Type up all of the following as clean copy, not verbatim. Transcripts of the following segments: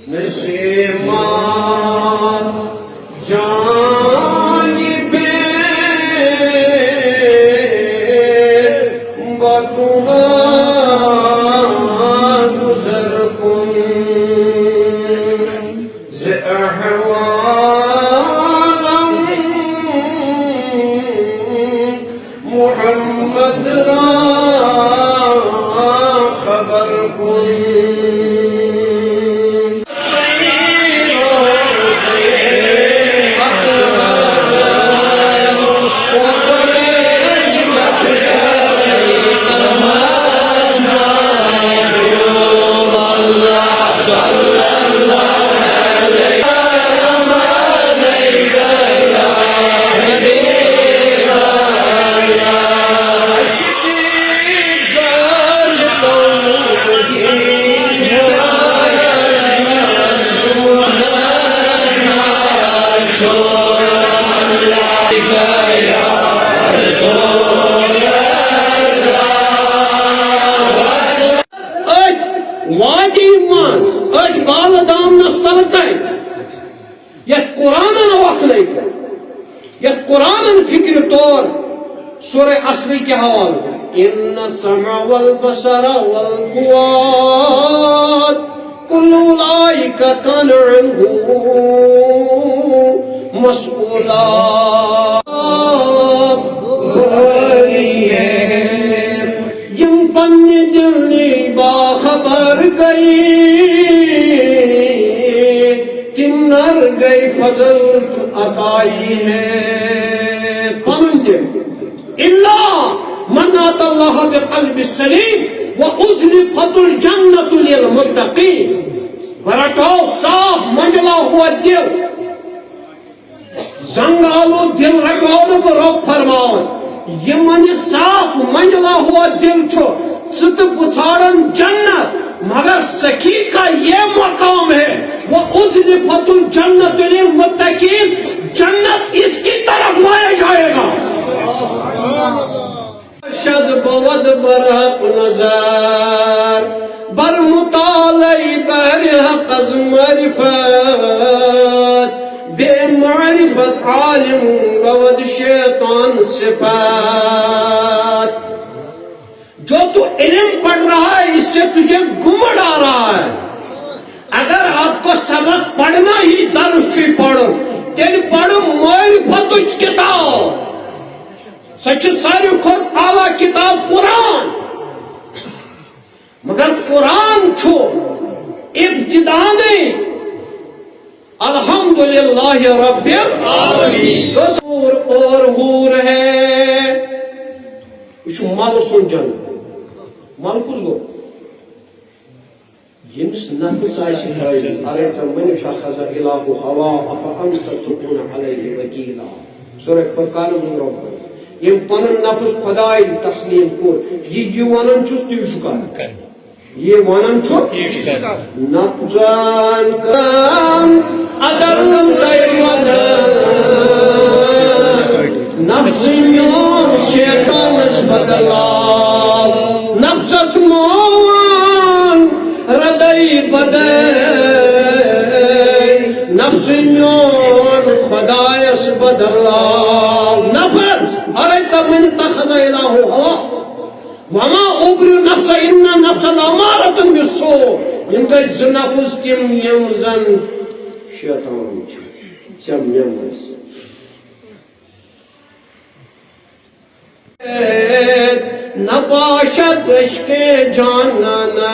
نسیمات جانب بطوان گزر کن ز احوالم محمد را خبر کن وادی ماز اج بال دام نستلتے یہ قرآن وقلے یہ قرآن فکر طور سورہ عصر کے حوالے ان السمع والبصر والفؤاد كل اولئک کان عنہ مسئولا یم پنہ دلنی باخبر گئی کنر گئی فضل عطائی ہے پن دل الا من ات اللہ بقلب سلیم وازلفت الجنۃ للمتقین برٹو صاف منجلا ہوا دل زنگالو دل رکھو رب فرمان یہ من صاف منجلا ہوا دل چھو ست بسارن جنت مگر سخی کا یہ مقام ہے وہ ازلفت الجنت للمتقین جنت اس کی طرف لایا جائے گا شد بود برحق نظر بر مطالعی برحق از معرفت بے معرفت عالم بود شیطان صفات جو تو علم پڑھ رہا ہے اس سے تجھے گمڑ آ رہا ہے اگر آپ کو سبق پڑھنا ہی درسی پڑھو تیل پڑھو معرفت کتاب سچ ساری خود اعلیٰ کتاب قرآن مگر قرآن چھو ابتدا نہیں الحمدللہ رب العالمین اور ہور ہے یہ مال سن جن مال کس گو یمس نفس آسی علیہ من اتخذ الہ ہوا افانت تکون علیہ وکیلا سورہ فرقان من رب یم پنن نفس خدای تسلیم کور یہ ونن چھس تھی شکار یہ ونن چھو نفسان کام ادل تیمن نفس میون شیطان اس بدلا نفس اس مون ردائی بدائی نفس میون خدای اس بدلا نفس ارائیت من اتخذ الہ ہوا وما ابری نفس ان نفس الامارت بالسوء ان کا نفس تم یم زن شیطان چم یمس نہ باشد عشق جانانا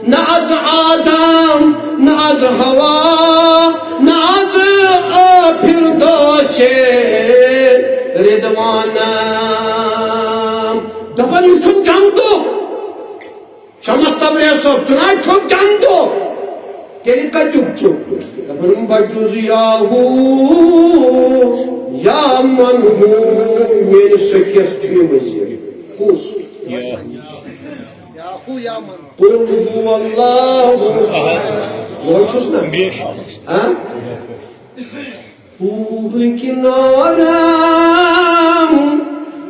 نہ از آدم نہ از ہوا نہ از فردوس رضوانا دپن یہ چھو جانتو شمس تبریز صاحب چنائے چھو جانتو تیری کتیوک چھو دپن بجوز یاہو یا من ہو میری سکھیس چھوئی وزیر پوس قل هو اللہ وہ چھوس نا خوب کنارم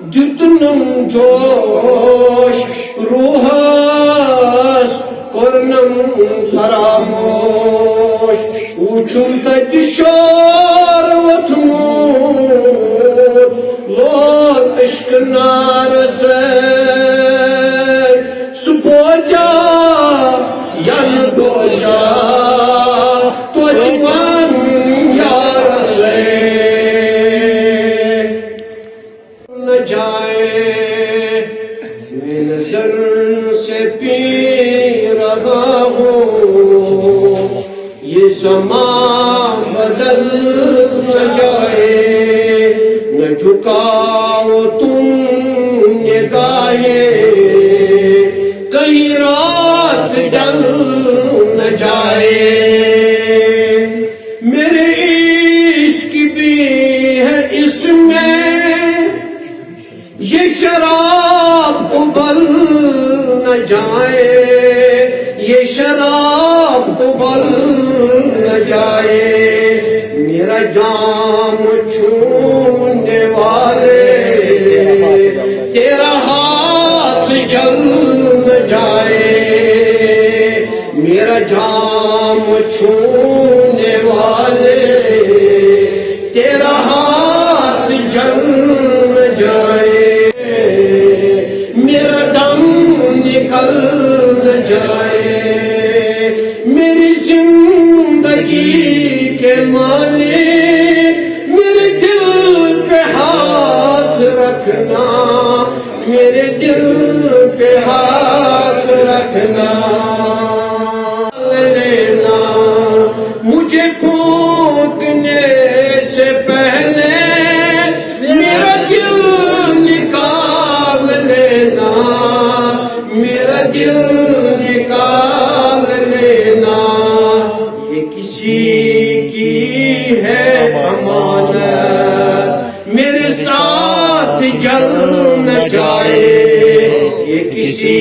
دیتنم جوش روحان فراموش وچھم تت شور ووتھمُت لول عشق نار سۭتۍ سُہ بوجا یا نہٕ بوجا توتہِ وَن یارس نہ جائے میں نظر سے پی رہا ہوں یہ سما بدل نہ جائے نہ جھکاؤ تم نگاہیں کہیں رات ڈل نہ جائے میرے عشق بھی ہے اس میں یہ شراب ابل نہ جائے یہ شراب ابل نہ جائے میرا جام چھونے والے تیرا ہاتھ جل نہ جائے میرا جام چھونے والے تیرا ہاتھ جل نہ جائے میرا دم نکل نہ جائے میری زندگی کے مالک میرے دل پہ ہاتھ رکھنا میرے دل پہ ہاتھ رکھنا لینا مجھے پھونکنے سے پہلے میرا دل نکال لینا میرا دل نکال لینا یہ کسی کی ہے امانت میرے ساتھ جل نہ جائے یہ کسی